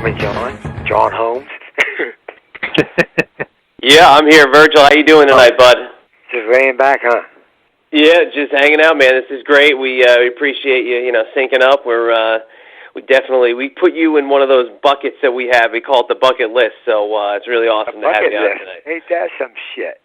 with John Holmes. Yeah, I'm here, Virgil. How you doing tonight, bud? Just laying back, huh? Yeah, just hanging out, man. This is great. We appreciate you, syncing up. We put you in one of those buckets that we have. We call it the bucket list. So it's really awesome to have you on tonight. Ain't that some shit?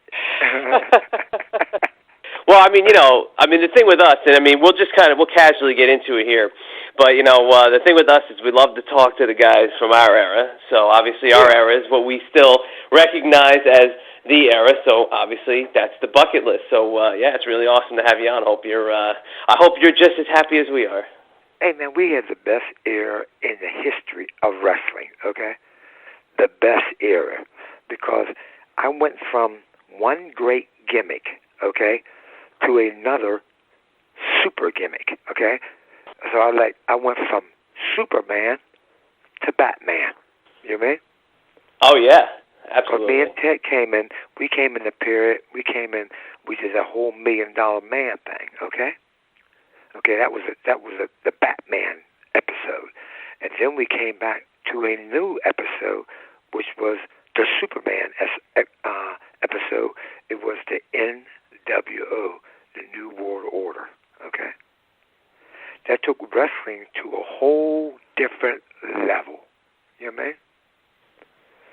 Well, the thing with us, and we'll casually get into it here, but the thing with us is we love to talk to the guys from our era. So obviously our era is what we still recognize as the era. So obviously that's the bucket list. So it's really awesome to have you on. I hope you're just as happy as we are. Hey man, we had the best era in the history of wrestling. Okay, the best era, because I went from one great gimmick, okay, to another super gimmick, okay? So I went from Superman to Batman. You know what I mean? Oh yeah, absolutely. Me and Ted we came in the period, we did a whole $1 Million Man thing, okay? Okay, that was the Batman episode. And then we came back to a new episode, which was the Superman episode. It was the NWO, the New World Order, okay? That took wrestling to a whole different level. You know what I mean?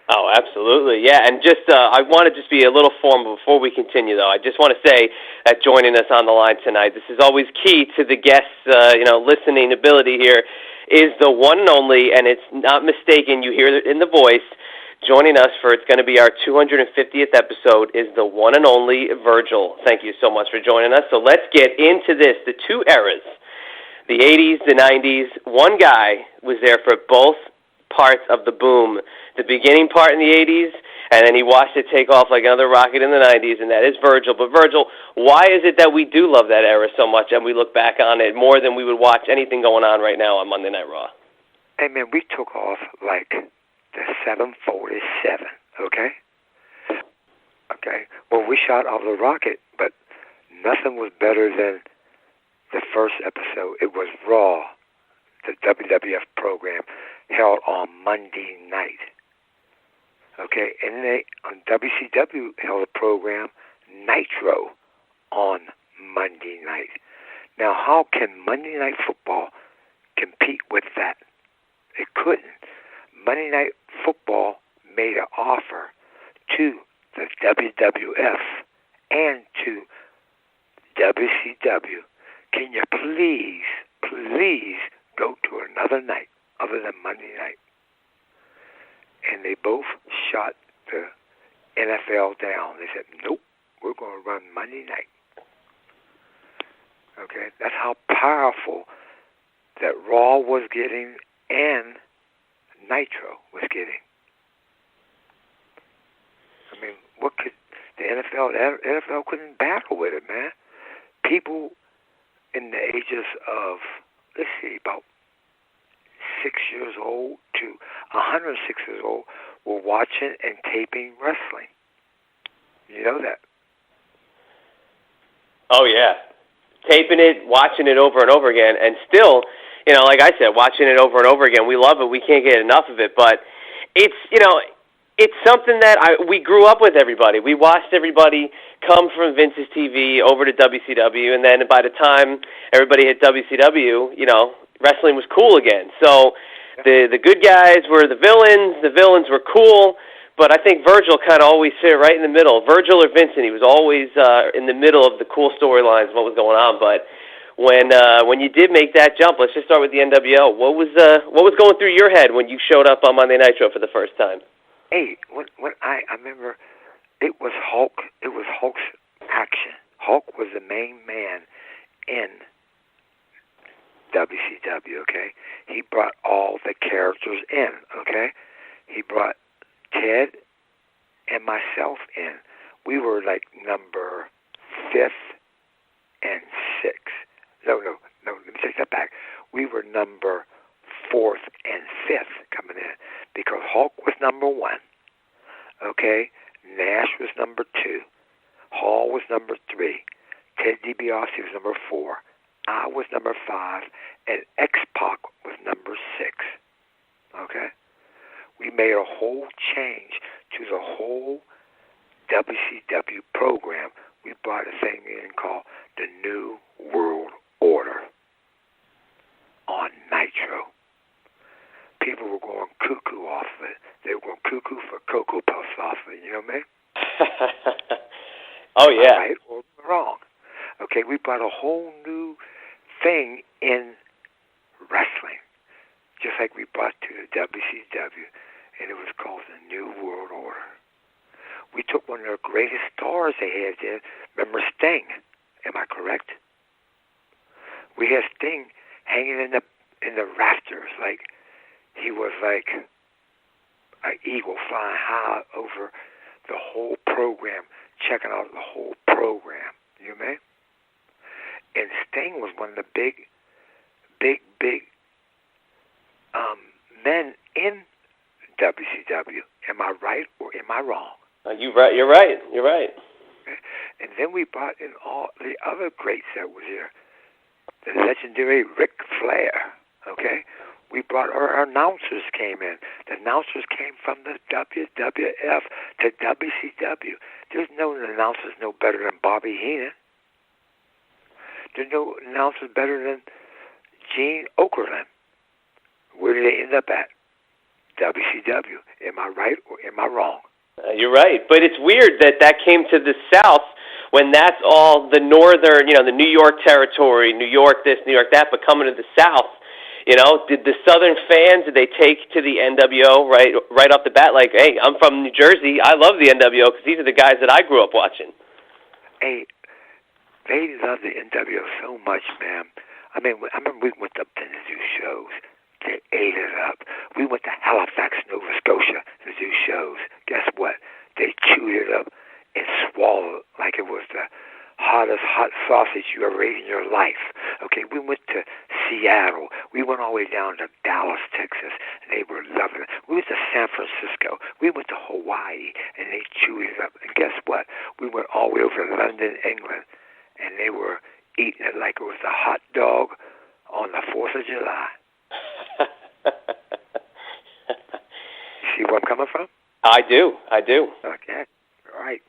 Oh, absolutely, yeah. And I want to just be a little formal before we continue, though. I just want to say that joining us on the line tonight, this is always key to the guests' listening ability here, is the one and only, and it's not mistaken, you hear it in the voice. Joining us it's going to be our 250th episode, is the one and only Virgil. Thank you so much for joining us. So let's get into this. The two eras, the 80s, the 90s. One guy was there for both parts of the boom. The beginning part in the 80s, and then he watched it take off like another rocket in the 90s, and that is Virgil. But Virgil, why is it that we do love that era so much, and we look back on it more than we would watch anything going on right now on Monday Night Raw? Hey, man, we took off like the 747, okay? Okay. Well, we shot off the rocket, but nothing was better than the first episode. It was Raw, the WWF program, held on Monday night. Okay, and on WCW held a program, Nitro, on Monday night. Now, how can Monday Night Football compete with that? It couldn't. Monday Night Football made an offer to the WWF and to WCW. Can you please go to another night other than Monday night? And they both shot the NFL down. They said, nope, we're going to run Monday night. Okay, that's how powerful that Raw was getting and Nitro was getting. I mean, what could the NFL couldn't battle with it, man. People in the ages of, about 6 years old to 106 years old were watching and taping wrestling. You know that? Oh, yeah. Taping it, watching it over and over again, and still, like I said, watching it over and over again. We love it. We can't get enough of it, but it's something that we grew up with everybody. We watched everybody come from Vince's TV over to WCW, and then by the time everybody hit WCW, wrestling was cool again. So the good guys were the villains were cool, but I think Virgil kind of always fit right in the middle. Virgil or Vincent, he was always in the middle of the cool storylines, what was going on. But when you did make that jump, let's just start with the NWO. What was going through your head when you showed up on Monday Nitro for the first time? Hey, when I remember, it was Hulk. It was Hulk's action. Hulk was the main man in WCW, okay? He brought all the characters in, okay? He brought Ted and myself in. We were like number 5th and 6th. No, let me take that back. We were number 4th and 5th coming in because Hulk was number 1, okay? Nash was number 2. Hall was number 3. Ted DiBiase was number 4. I was number 5, and X-Pac was number 6. Okay? made a whole change to the whole WCW program. We brought a thing in called the New World Order on Nitro. People were going cuckoo off of it. They were going cuckoo for Cocoa Puffs off of it. You know what I mean? Oh, yeah. Right or wrong. Okay, we brought a whole new thing in wrestling, just like we brought to the WCW, and it was called the New World Order. We took one of their greatest stars they had there. Remember Sting? Am I correct? We had Sting hanging in the rafters, like he was like an eagle flying high over the whole program, checking out the whole program. You know what I mean? And Sting was one of the big men in WCW. Am I right or am I wrong? You're right. You're right. Okay. And then we brought in all the other greats that were here. The legendary Ric Flair. Okay. We brought our announcers came in. The announcers came from the WWF to WCW. There's no announcers no better than Bobby Heenan. There's no announcers better than Gene Okerlund. Where did they end up at? WCW. Am I right or am I wrong? You're right. But it's weird that came to the South when that's all the northern, the New York territory, New York this, New York that, but coming to the South, did the Southern fans, did they take to the NWO right off the bat? Like, hey, I'm from New Jersey. I love the NWO because these are the guys that I grew up watching. Hey, they love the NWO so much, man. I remember we went up to do shows. They ate it up. We went to Halifax, Nova Scotia to do shows. Guess what? They chewed it up and swallowed it like it was the hottest hot sausage you ever ate in your life. Okay, we went to Seattle. We went all the way down to Dallas, Texas, and they were loving it. We went to San Francisco. We went to Hawaii, and they chewed it up. And guess what? We went all the way over to London, England, and they were eating it like it was a hot dog on the 4th of July. You see where I'm coming from? I do. Okay, right.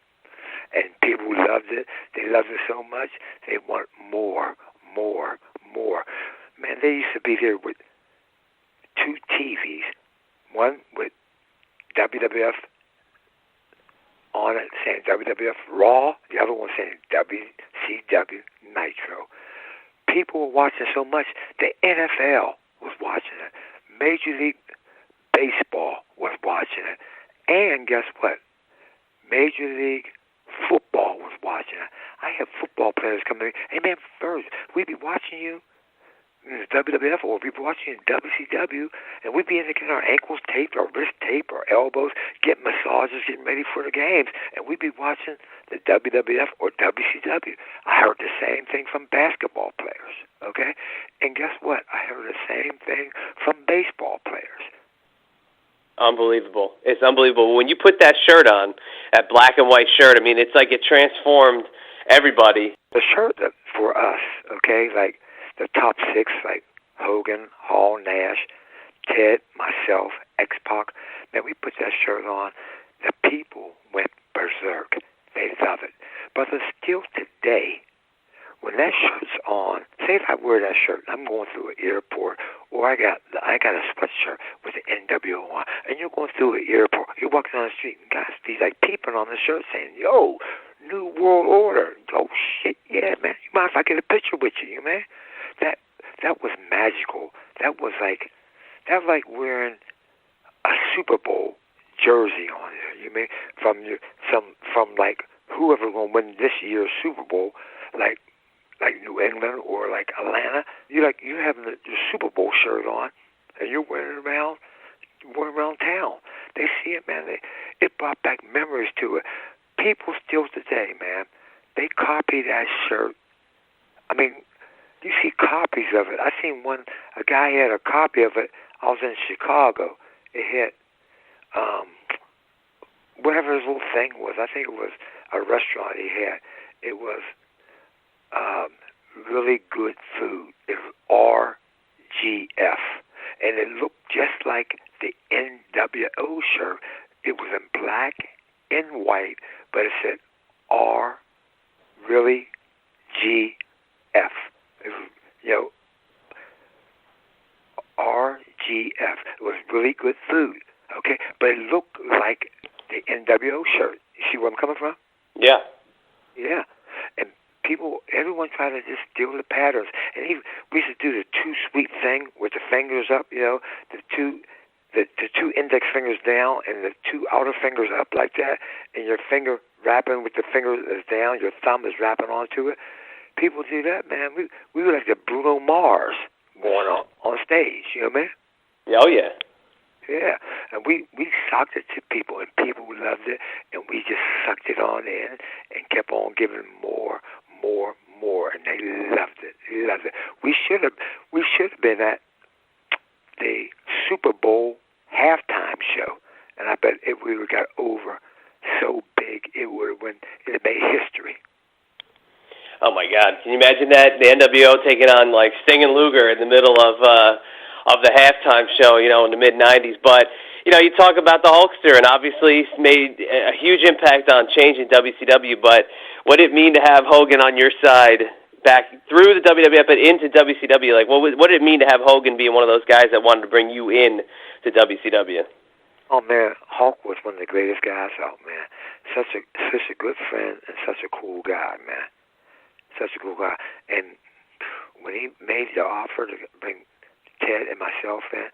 And people loved it. They loved it so much, they want more. Man, they used to be there with 2 TVs, one with WWF on it saying WWF Raw, the other one saying WCW Nitro. People were watching so much, the NFL was watching it. Major League Baseball was watching it. And guess what? Major League Football was watching it. I have football players coming in. Hey, man, Virgil, we'd be watching you in the WWF or we'd be watching you in WCW, and we'd be in getting our ankles taped, our wrist taped, our elbows, getting massages, getting ready for the games, and we'd be watching the WWF or WCW. I heard the same thing from basketball players, okay? And guess what? I heard the same thing from baseball players. Unbelievable. It's unbelievable. When you put that shirt on, that black and white shirt, I mean, it's like it transformed everybody. The shirt that for us, okay, like the top 6, like Hogan, Hall, Nash, Ted, myself, X-Pac, man, we put that shirt on. The people went berserk. They love it. But still today, when that shirt's on, say if I wear that shirt, I'm going through an airport, or I got a sweatshirt with the NWO on, and you're going through an airport, you're walking down the street, and guys be like peeping on the shirt saying, yo, New World Order. Oh, shit, yeah, man. You mind if I get a picture with you, man? That was magical. That was like wearing a Super Bowl jersey on there. You mean from like whoever gonna win this year's Super Bowl, like New England or like Atlanta. You having the Super Bowl shirt on, and you're wearing it around town. They see it, man. It brought back memories to it. People still today, man, they copy that shirt. I mean, you see copies of it. I seen a guy had a copy of it. I was in Chicago. It had whatever his little thing was. I think it was a restaurant he had. It was really good food. It was RGF. And it looked just like the NWO shirt. It was in black and white, but it said R really GF. It was, RGF. It was really good food, okay? But it looked like the NWO shirt. You see where I'm coming from? Yeah. Yeah. And everyone tried to just steal the patterns. And we used to do the too sweet thing with the fingers up, the two index fingers down and the two outer fingers up like that, and your finger wrapping with the finger that's down, your thumb is wrapping onto it. People do that, man. We were like the Bruno Mars going on stage, you know what I mean? Oh, yeah. Yeah, and we socked it to people, and people loved it, and we just sucked it on in and kept on giving more, and they loved it. We should have been at the Super Bowl halftime show, and I bet if we would have got over so big, it would have made history. Oh my God! Can you imagine that, the NWO taking on like Sting and Luger in the middle of the halftime show, in the mid '90s? But you talk about the Hulkster, and obviously he's made a huge impact on changing WCW. But what did it mean to have Hogan on your side back through the WWF but into WCW? Like, what did it mean to have Hogan being one of those guys that wanted to bring you in to WCW? Oh man, Hulk was one of the greatest guys out, man. Such a good friend and such a cool guy, man. Such a cool guy. And when he made the offer to bring Ted and myself in,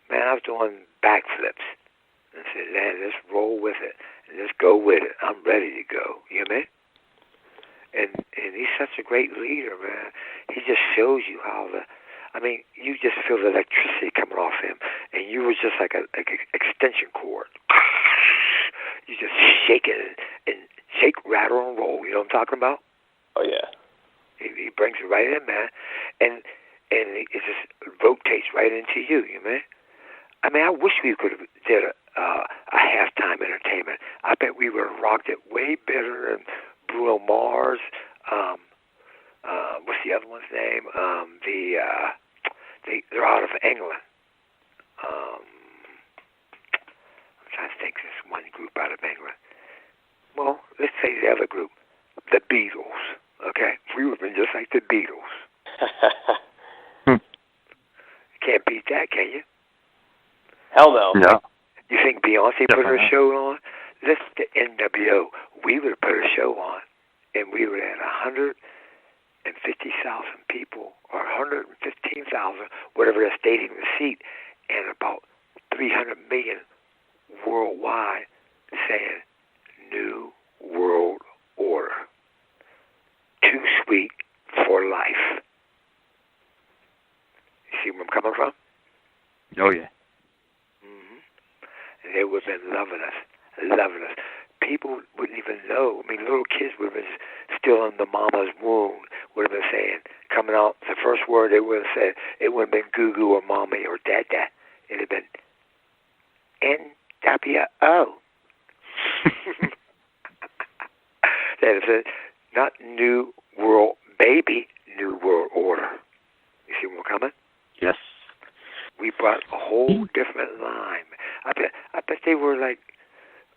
man, I was doing backflips. And I said, man, let's roll with it. And let's go with it. I'm ready to go. You know what I mean? And he's such a great leader, man. He just shows you how you just feel the electricity coming off him. And you were just like an extension cord. You just shake it and shake, rattle, and roll. You know what I'm talking about? Oh, yeah. He brings it right in, man, and it just rotates right into you, man. I wish we could have did a halftime entertainment. I bet we would have rocked it way better than Bruno Mars. What's the other one's name? They're out of England. I'm trying to think. There's one group out of England. Well, let's say the other group, the Beatles. Okay, we would have been just like the Beatles. Can't beat that, can you? Hell no. No. You think Beyonce put her show on? That's the NWO. We would have put a show on, and we would have had 150,000 people, or 115,000, whatever they're stating the seat, and about 300 million worldwide saying New World Order. Too sweet for life. You see where I'm coming from? Oh, yeah. Mm-hmm. And they would have been loving us. People wouldn't even know. Little kids would have been still in the mama's womb, would have been saying, coming out, the first word they would have said, it wouldn't have been goo-goo or mommy or dada. It would have been NWO. That is it. Not New World Baby, New World Order. You see where we're coming? Yes. We brought a whole different line. I bet they were like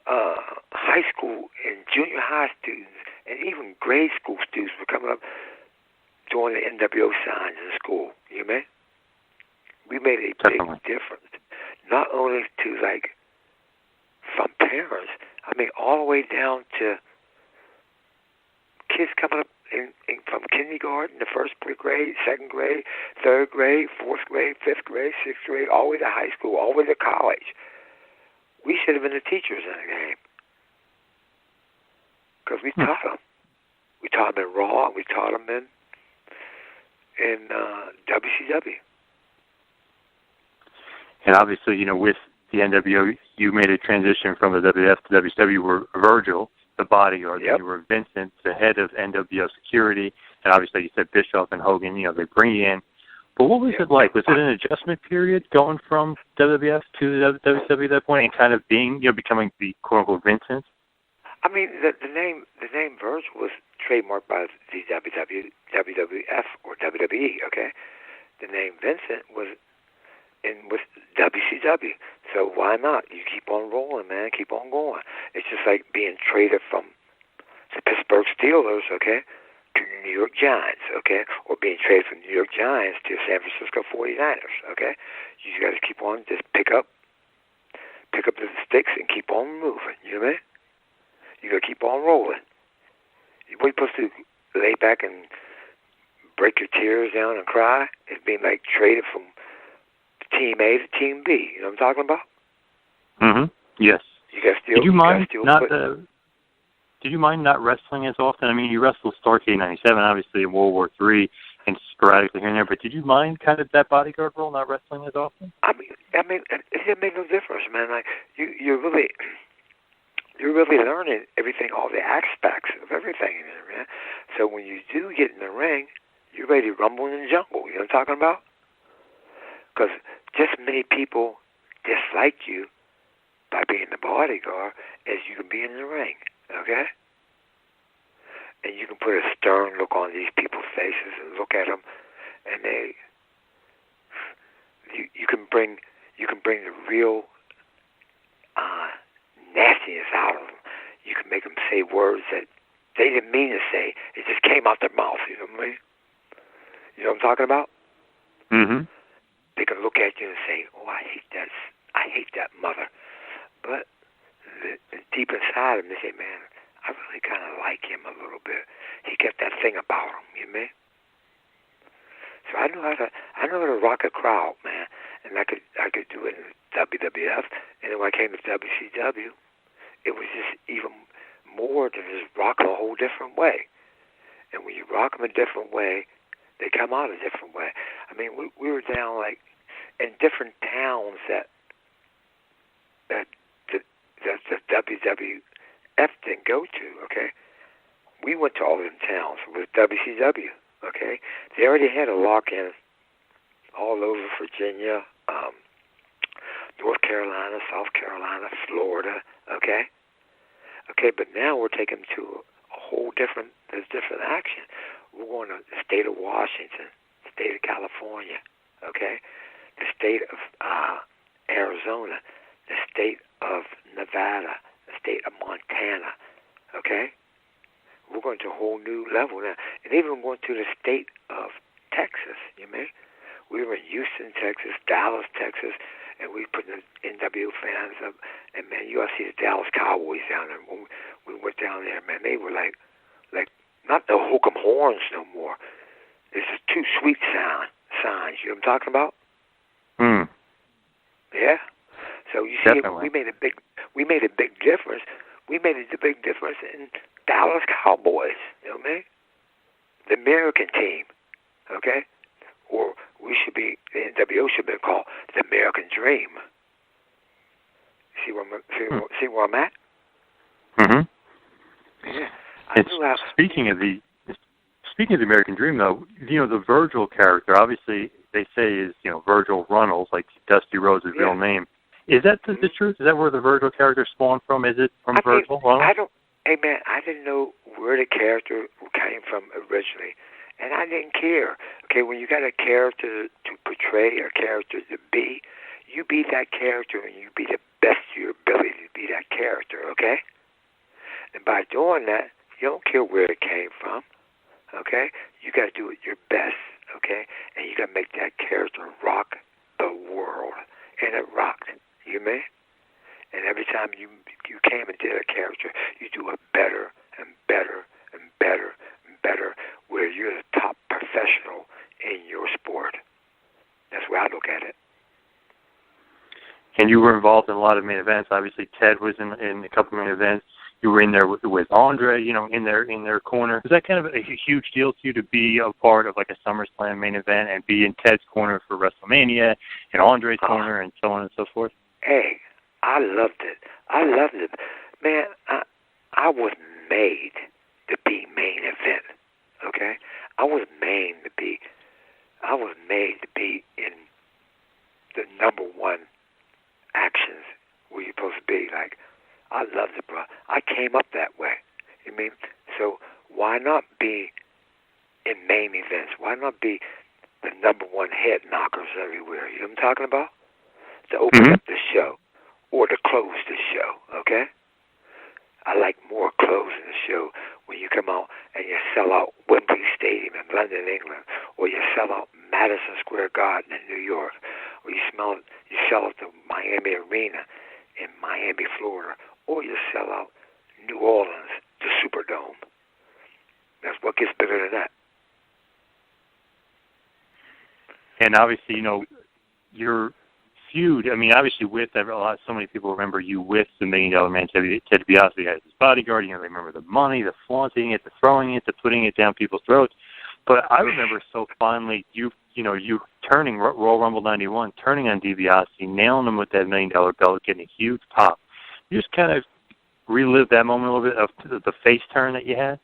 high school and junior high students and even grade school students were coming up doing the NWO signs in school. You know what I mean? We made a big difference. Not only to from parents, all the way down to kids coming up from kindergarten, the first grade, second grade, third grade, fourth grade, fifth grade, sixth grade, all the way to high school, all the way to college. We should have been the teachers in the game because we taught them. We taught them in Raw, and we taught them in WCW. And obviously, with the NWO, you made a transition from the WWF to WCW. You were Virgil, the Bodyguard. Then you were Vincent, the head of NWO security. And obviously, you said Bischoff and Hogan, they bring you in. But what was it like? Was it an adjustment period going from WWF to WCW at that point and kind of being, becoming the quote-unquote Vincent? The name Virgil was trademarked by the WWF or WWE, okay? The name Vincent was in with WCW. So why not? You keep on rolling, man. Keep on going. It's just like being traded from the Pittsburgh Steelers, okay, to New York Giants, okay, or being traded from New York Giants to San Francisco 49ers, okay. You got to keep on, just pick up the sticks and keep on moving. You know what I mean? You got to keep on rolling. What are you supposed to do? Lay back and break your tears down and cry? It's being like traded from Team A to Team B. You know what I'm talking about? Yes. You got still. Did you mind Did you mind not wrestling as often? I mean, you wrestled Starrcade '97, obviously in World War III, and sporadically here and there. But did you mind kind of that bodyguard role, not wrestling as often? I mean, it made no difference, man. Like you're really learning everything, all the aspects of everything in there, man. So when you do get in the ring, you're ready to rumble in the jungle. You know what I'm talking about? Because just many people dislike you by being the bodyguard as you can be in the ring, okay? And you can put a stern look on these people's faces and look at them, and you can bring the real nastiness out of them. You can make them say words that they didn't mean to say. It just came out their mouth. You know what I mean? You know what I'm talking about? Mm-hmm. They can look at you and say, "Oh, I hate that mother," but deep inside them, they say, "Man, I really kind of like him a little bit. He got that thing about him." You know what I mean? So I know how to rock a crowd, man, and I could do it in WWF, and then when I came to WCW, it was just even more than just rocking a whole different way. And when you rock them a different way, they come out a different way. I mean, we were down like in different towns that the WWF didn't go to. Okay, we went to all them towns with WCW. Okay, they already had a lock-in all over Virginia, North Carolina, South Carolina, Florida. Okay, but now we're taking them to a whole different. There's different action. We're going to the state of Washington, the state of California, okay, the state of Arizona, the state of Nevada, the state of Montana, okay? We're going to a whole new level now. And even going to the state of Texas, you know? We were in Houston, Texas, Dallas, Texas, and we put the NWO fans up. And, man, you ought to see the Dallas Cowboys down there. When we went down there, man, they were like not the hook'em horns no more. It's just two sweet signs. You know what I'm talking about? Yeah. So you see, Definitely. we made a big difference. We made a big difference in Dallas Cowboys. You know what I mean? The American team. Okay. Or the NWO should be called the American Dream. See where I'm at? Mm-hmm. Yeah. Speaking of the American Dream, though, you know, the Virgil character, obviously they say is, you know, Virgil Runnels, like Dusty Rhodes' real name. Is that the truth? Is that where the Virgil character spawned from? Is it from Virgil Runnels? Hey, man, I didn't know where the character came from originally, and I didn't care. Okay, when you got a character to portray, a character to be, you be that character, and you be the best of your ability to be that character, okay? And by doing that, you don't care where it came from, okay? You got to do it your best, okay? And you got to make that character rock the world. And it rocked, you mean? And every time you came and did a character, you do it better and better and better and better, where you're the top professional in your sport. That's where I look at it. And you were involved in a lot of main events. Obviously, Ted was in a couple of main events. You were in there with Andre, you know, in their corner. Was that kind of a huge deal to you to be a part of like a SummerSlam main event and be in Ted's corner for WrestleMania and Andre's corner and so on and so forth? Hey, I loved it. Man, I was made to be main event, okay? I was made to be in the number one actions where you're supposed to be. Like, I loved it, bro. I came up that way. You mean? So why not be in main events? Why not be the number one head knockers everywhere? You know what I'm talking about? to open up the show or to close the show, okay? I like more closing the show when you come out and you sell out Wembley Stadium in London, England, or you sell out Madison Square Garden in New York, or you sell out the Miami Arena in Miami, Florida, or you sell out New Orleans, the Superdome. That's what gets bigger than that. And obviously, you know, your feud, I mean, obviously so many people remember you with the $1 Million Man, Ted DiBiase. You had his bodyguard, you know, they remember the money, the flaunting it, the throwing it, the putting it down people's throats. But I remember so fondly you turning Royal Rumble 91, turning on DiBiase, nailing him with that $1 million belt, getting a huge pop. You just kind of relive that moment a little bit of the face turn that you had?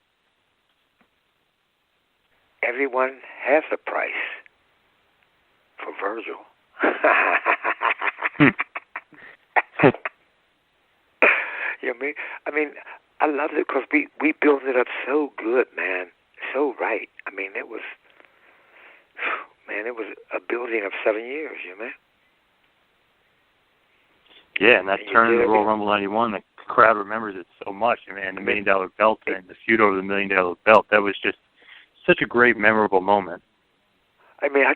Everyone has a price for Virgil. You know what I mean? I mean, I loved it because we built it up so good, man, so right. I mean, it was a building of 7 years, you know, man. Yeah, and that turn in the Royal Rumble 91, the crowd remembers it so much. I mean, the $1 million belt and the feud over the $1 million belt, that was just such a great, memorable moment. I mean, I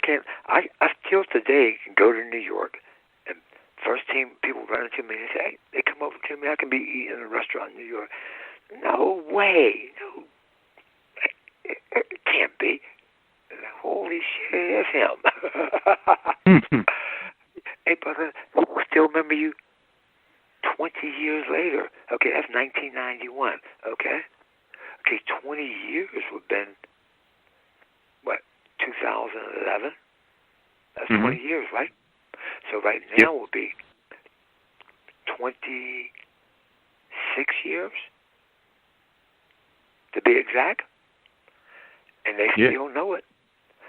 still today can go to New York, and first team people run into me and say, hey, they come over to me, I can be eating in a restaurant in New York. No way. No. It can't be. Holy shit, it's him. Hey, brother, I still remember you 20 years later. Okay, that's 1991, okay? Okay, 20 years would have been, what, 2011? That's 20 years, right? So right now will be 26 years, to be exact. And they still know it.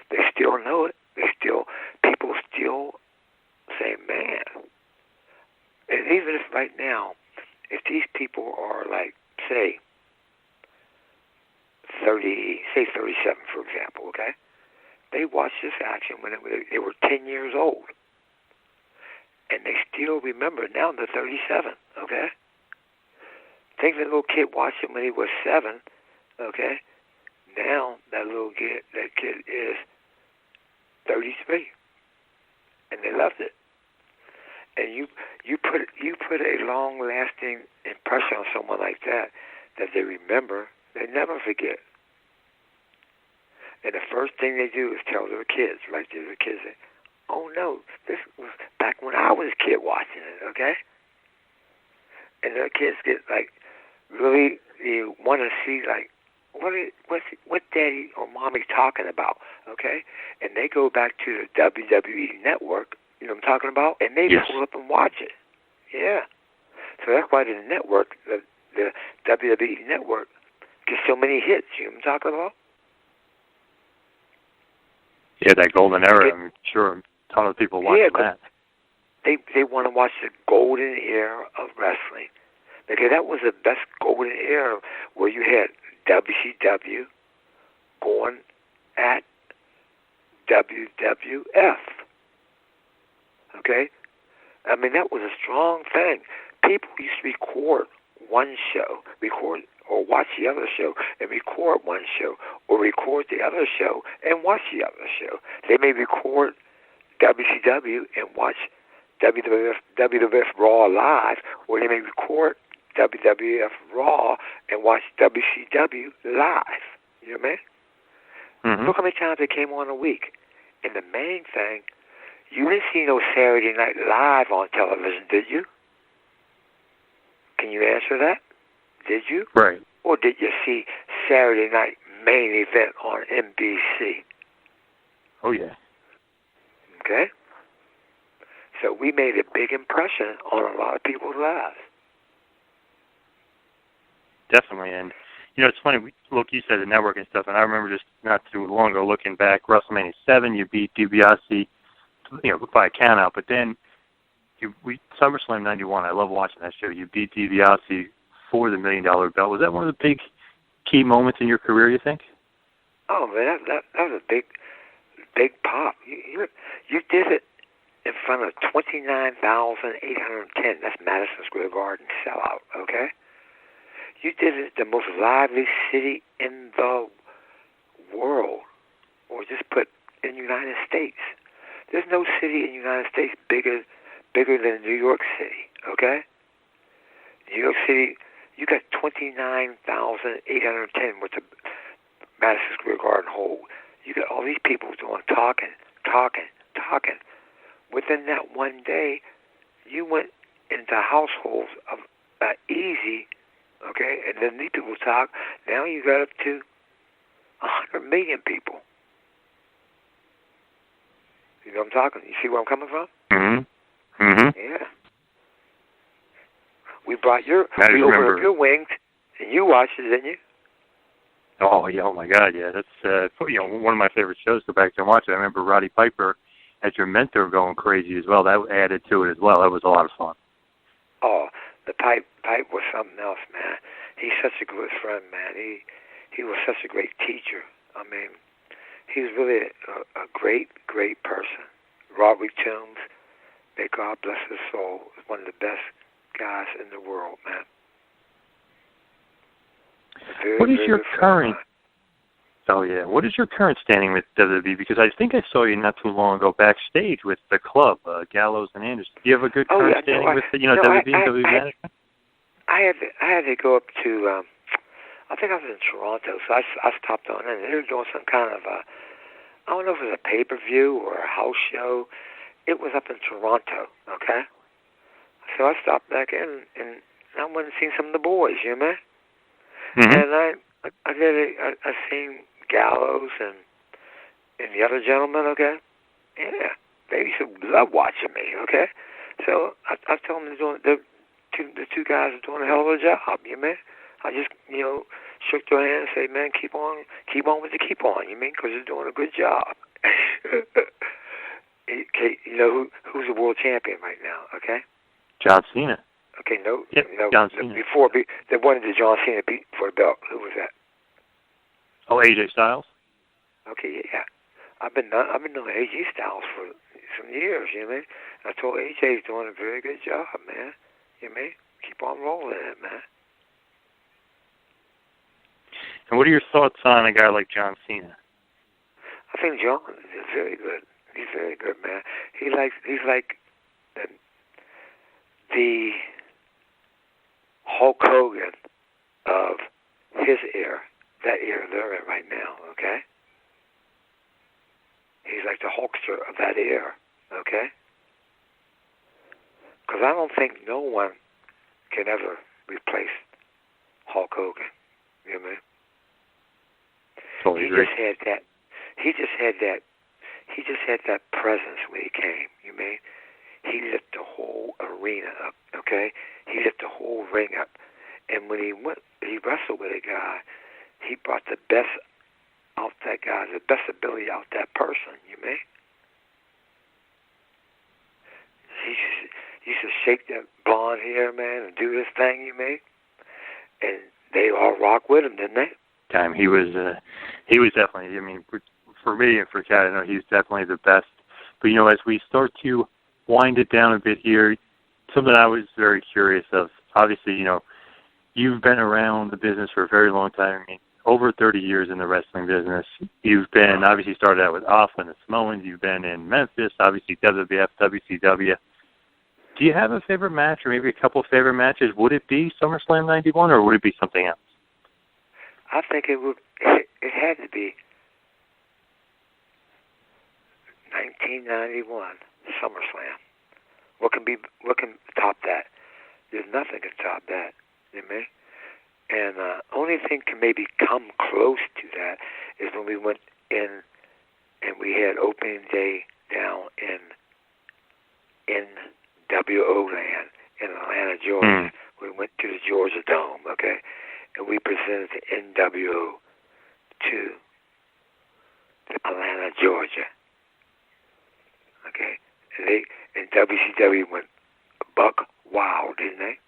They still know it. People still say, man. And even if right now, if these people are like, say 37, for example, okay? They watched this action when they were 10 years old. And they still remember. Now they're 37, okay? Think the little kid watched it when he was 7, okay? Now that kid is 33. And they loved it. And you put a long-lasting impression on someone like that they remember, they never forget. And the first thing they do is tell their kids, right? Their kids say, oh, no, this was back when I was a kid watching it, okay? And their kids get, like, really want to see, like, what daddy or mommy talking about, okay? And they go back to the WWE Network, you know what I'm talking about? And they pull up and watch it. Yeah. So that's why the network, the WWE Network, gets so many hits, you know what I'm talking about? Yeah, that golden era, I'm sure a ton of people watch that. They want to watch the golden era of wrestling. Because that was the best golden era where you had WCW going at WWF. Okay? I mean, that was a strong thing. People used to record one show, or watch the other show, and record one show, or record the other show, and watch the other show. They may record WCW and watch WWF Raw live, or they may record WWF Raw and watch WCW live. You know what I mean? Mm-hmm. Look how many times they came on a week. And the main thing, you didn't see no Saturday Night Live on television, did you? Can you answer that? Did you? Right. Or did you see Saturday Night Main Event on NBC? Oh, yeah. Okay? So we made a big impression on a lot of people's lives. Definitely. And, you know, it's funny, look, you said the network and stuff, and I remember just not too long ago looking back, WrestleMania 7, you beat DiBiase, you know, by a count out, but then SummerSlam 91, I love watching that show. You beat DiBiase for the $1 million belt. Was that one of the big key moments in your career, you think? Oh, man, that was a big pop. You did it in front of 29,810. That's Madison Square Garden sellout, okay? You did it at the most lively city in the world, or just put in the United States. There's no city in the United States bigger than New York City, okay? New York City, you got 29,810 with the Madison Square Garden hold. You got all these people doing talking. Within that one day, you went into households of easy, okay? And then these people talk. Now you got up to 100 million people. You know what I'm talking? You see where I'm coming from? Mm-hmm. Mm-hmm. Yeah. We opened up your wings, and you watched it, didn't you? Oh yeah! Oh my God! Yeah, that's one of my favorite shows. Go back and watch it. I remember Roddy Piper as your mentor going crazy as well. That added to it as well. That was a lot of fun. Oh, the Pipe was something else, man. He's such a good friend, man. He was such a great teacher. I mean, he was really a great person. Robert Toombs, may God bless his soul, is one of the best guys in the world, man. What is your current? Oh yeah, what is your current standing with WWE? Because I think I saw you not too long ago backstage with the club, Gallows and Anderson. Do you have a good current standing with WWE management? I had to go up to. I think I was in Toronto, so I stopped on in. They were doing some kind of I don't know if it was a pay-per-view or a house show. It was up in Toronto, okay? So I stopped back in, and I went and seen some of the boys, you know? Mm-hmm. And I seen Gallows and the other gentleman, okay? Yeah, they used to love watching me, okay? So I told them the two guys are doing a hell of a job, you know? I just, shook their hand and said, man, keep on with the keep on, you mean? Because you're doing a good job. Okay, who's the world champion right now, okay? John Cena. Okay, Yep, John Cena. Before they wanted the John Cena beat for the belt. Who was that? Oh, AJ Styles. Okay, yeah. I've been knowing AJ Styles for some years, you know what I mean? I told AJ he's doing a very good job, man. You know what I mean? Keep on rolling it, man. And what are your thoughts on a guy like John Cena? I think John is very good. He's very good, man. He's like the Hulk Hogan of his era, that era they're in right now, okay? He's like the Hulkster of that era, okay? Because I don't think no one can ever replace Hulk Hogan. You know what I mean? Totally agree. He just had that presence when he came. You know what I mean? He lit the whole arena up, okay? He lit the whole ring up. And when he wrestled with a guy, he brought the best out that guy, the best ability out that person, you know? He used to shake that blonde hair, man, and do this thing, you know? And they all rock with him, didn't they? Time he was definitely. I mean, for me and for Chad, I know he's definitely the best. But as we start to wind it down a bit here, something I was very curious of. Obviously, you've been around the business for a very long time. I mean, over 30 years in the wrestling business. You've been obviously started out with Offland and Samoans. You've been in Memphis, obviously WWF, WCW. Do you have a favorite match, or maybe a couple of favorite matches? Would it be SummerSlam '91, or would it be something else? I think it had to be 1991 SummerSlam. What can top that? There's nothing can top that. You know what I mean? And only thing can maybe come close to that is when we went in and we had opening day down in WO land in Atlanta, Georgia. We went to the Georgia Dome, okay? And we presented the NWO to Atlanta, Georgia. Okay? And WCW went buck wild, didn't they?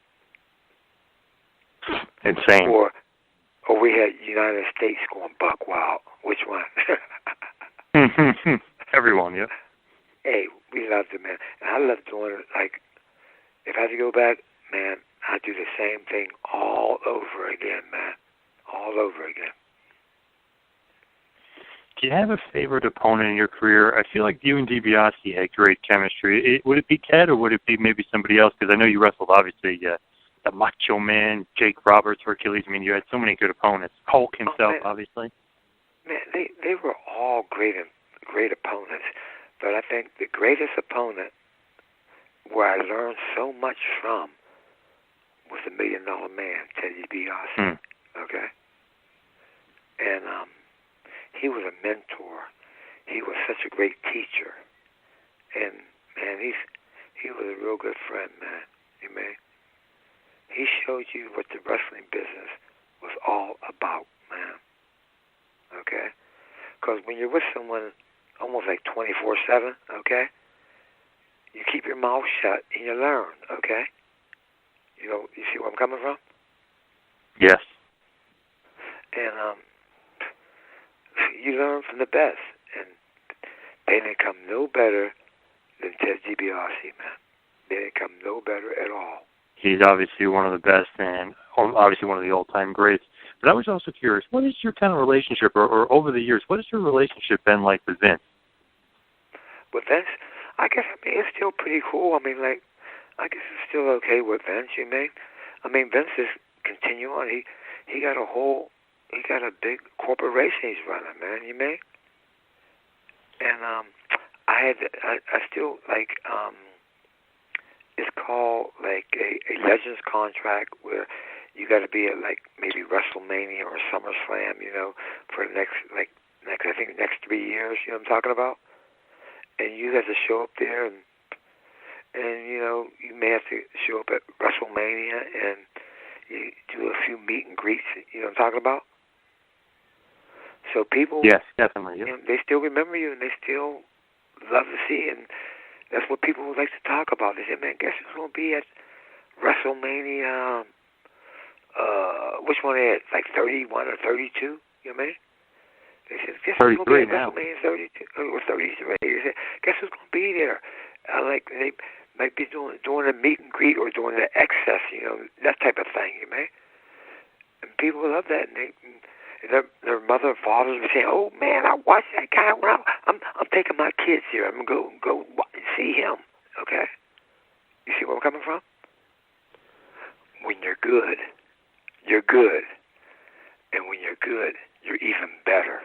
Insane. Or we had United States going buck wild. Which one? Everyone, yeah. Hey, we loved it, man. And I loved doing it. Like, if I had to go back, man, I'd do the same thing all over again, man. All over again. Do you have a favorite opponent in your career? I feel like you and DiBiase had great chemistry. Would it be Ted, or would it be maybe somebody else? Because I know you wrestled, obviously, the Macho Man, Jake Roberts, Hercules. I mean, you had so many good opponents. Hulk himself, obviously. Man, they were all great opponents. But I think the greatest opponent where I learned so much from was the $1 Million Man, Ted DiBiase. Okay? And he was a mentor. He was such a great teacher. And, man, he was a real good friend, man. You know? He showed you what the wrestling business was all about, man. Okay? Because when you're with someone almost like 24/7, okay, you keep your mouth shut and you learn, okay? You know, you see where I'm coming from? Yes. And you learn from the best. And they didn't come no better than Ted DiBiase, man. They didn't come no better at all. He's obviously one of the best and obviously one of the all-time greats. But I was also curious, what is your kind of relationship, or over the years, what has your relationship been like with Vince? With Vince? I guess, it's still pretty cool. I guess it's still okay with Vince, you mean? Vince is continuing. He got a big corporation he's running, man, you mean? And I still, like, it's called, like, a Legends contract where you got to be at, like, maybe WrestleMania or SummerSlam, you know, for the next 3 years, you know what I'm talking about? And you have to show up there, and you know, you may have to show up at WrestleMania and you do a few meet and greets, you know what I'm talking about? So people, yes, definitely, you know, they still remember you and they still love to see you, and that's what people would like to talk about. They say, man, guess who's going to be at WrestleMania, which one is it, like 31 or 32, you know what I mean? They said, guess who's going to be at WrestleMania 32 or 33? They said, guess who's going to be there? Like, they might be doing a meet and greet or doing the excess, you know, that type of thing, you know? And people love that, and their mother and fathers would say, oh, man, I watched that guy. I'm taking my kids here. I'm going to go see him, okay? You see where I'm coming from? When you're good, you're good. And when you're good, you're even better.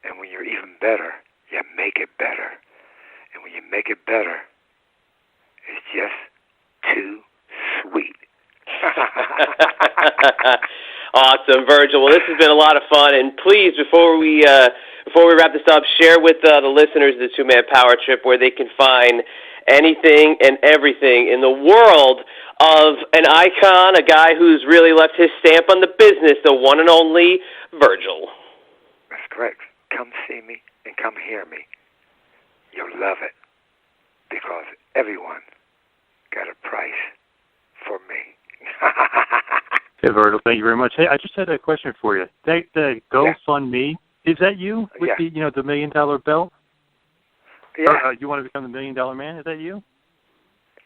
And when you're even better, you make it better. And when you make it better, it's just too sweet. Awesome, Virgil. Well, this has been a lot of fun. And please, before we wrap this up, share with the listeners of the Two-Man Power Trip where they can find anything and everything in the world of an icon, a guy who's really left his stamp on the business, the one and only Virgil. That's correct. Come see me and come hear me. You'll love it because everyone got a price for me. Hey, Virgil, thank you very much. Hey, I just had a question for you. The GoFundMe, is that you with the $1 million belt? Yeah. Or, you want to become the $1 million man? Is that you?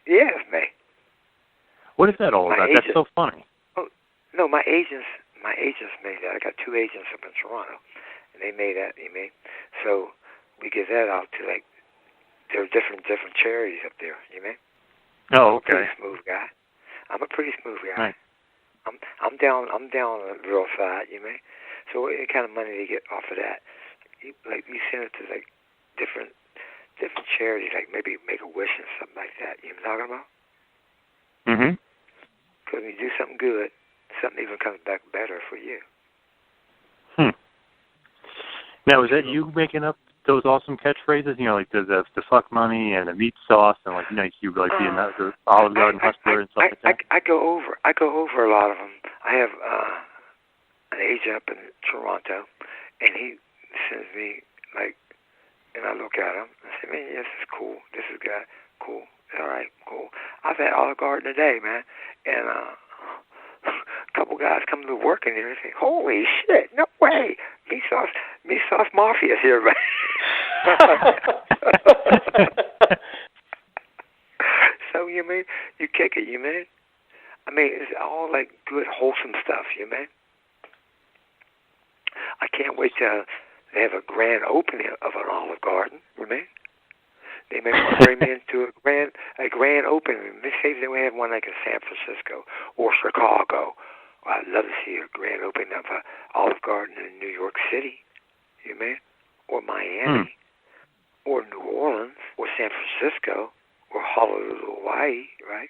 Yeah, it's me. What is that all about? That's so funny. Oh, no, my agents made that. I got 2 agents up in Toronto, and they made that. You mean? So we give that out to, like, there are different charities up there. You mean? Oh, okay. I'm a pretty smooth guy. I'm a pretty smooth guy. Right. I'm down on the real side. You mean? So what kind of money do you get off of that? You send it to, like, different charities, like maybe Make-A-Wish and something like that. You know what I'm talking about? Mm-hmm. Because when you do something good, something even comes back better for you. Now, is that you making up those awesome catchphrases? You know, like the fuck money and the meat sauce, and like, you know, you like being the Olive Garden hustler and stuff like that. I go over a lot of them. I have an agent up in Toronto, and he sends me, like, and I look at him and say, man, yes, this is cool. This is good. Cool. All right, cool. I've had Olive Garden today, man, and a couple guys come to work in here and say, holy shit, no way. Meat sauce mafia's here, man. mean? You kick it, you mean? I mean, it's all like good, wholesome stuff, you mean? I can't wait till they have a grand opening of an Olive Garden, you mean? They may want to bring me into a grand opening. They say they may have one like in San Francisco or Chicago. Well, I'd love to see a grand opening of an Olive Garden in New York City, you mean? Or Miami, or New Orleans, or San Francisco, or Honolulu, Hawaii, right?